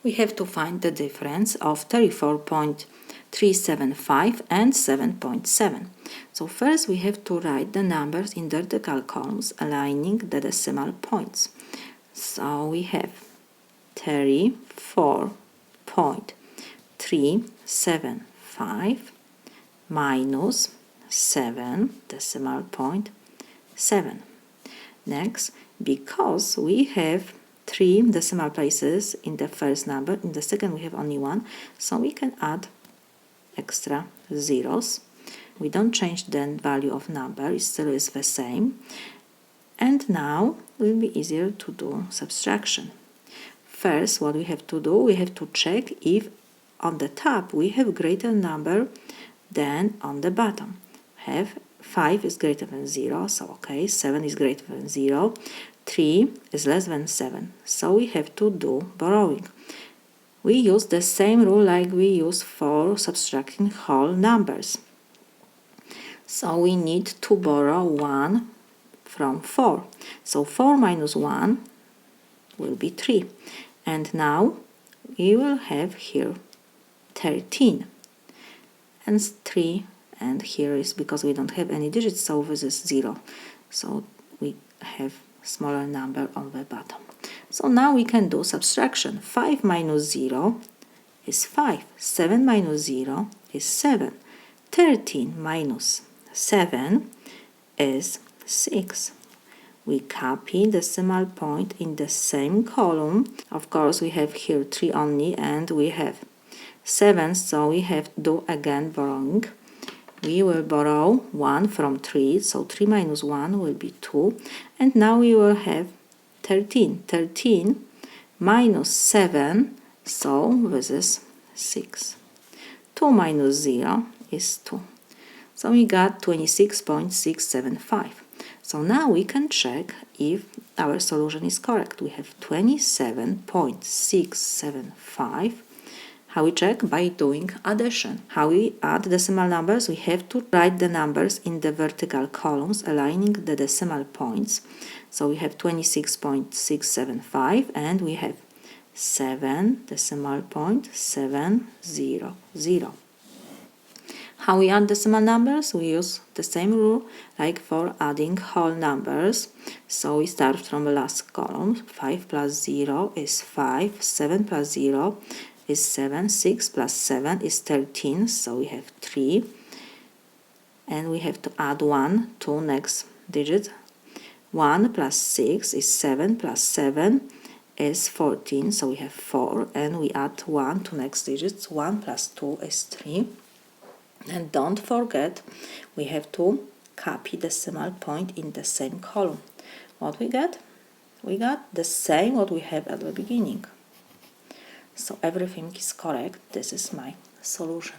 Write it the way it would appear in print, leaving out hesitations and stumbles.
we have to find the difference of 34.375 and 7.7. So first we have to write the numbers in vertical columns, aligning the decimal points. So we have 34.375 minus 7 decimal point 7. Next, because we have 3 decimal places in the first number, in the second we have only 1, so we can add extra zeros. We don't change the value of number, it still is the same. And now it will be easier to do subtraction. First, what we have to do, we have to check if on the top we have greater number than on the bottom. 5 is greater than 0, so okay, 7 is greater than 0, 3 is less than 7, so we have to do borrowing. We use the same rule like we use for subtracting whole numbers. So we need to borrow 1 from 4. So 4 minus 1 will be 3. And now we will have here 13. And 3, and here is because we don't have any digits, so this is 0. So we have smaller number on the bottom. So now we can do subtraction. 5 minus 0 is 5. 7 minus 0 is 7. 13 minus 7 is 6. We copy the decimal point in the same column. Of course, we have here 3 only, and we have 7, so we have to do again borrowing. We will borrow 1 from 3, so 3 minus 1 will be 2. And now we will have 13. 13 minus 7, so this is 6. 2 minus 0 is 2. So we got 26.675. So now we can check if our solution is correct. We have 27.675. How we check? By doing addition. How we add decimal numbers? We have to write the numbers in the vertical columns, aligning the decimal points. So we have 26.675 and we have 7.700. How we add decimal numbers? We use the same rule like for adding whole numbers. So we start from the last column. 5 plus 0 is 5, 7 plus 0 is 7, 6 plus 7 is 13, so we have 3. And we have to add 1 to next digit. 1 plus 6 is 7, plus 7 is 14, so we have 4. And we add 1 to next digits. 1 plus 2 is 3. And don't forget, we have to copy the decimal point in the same column. What we got? We got the same what we have at the beginning. So everything is correct. This is my solution.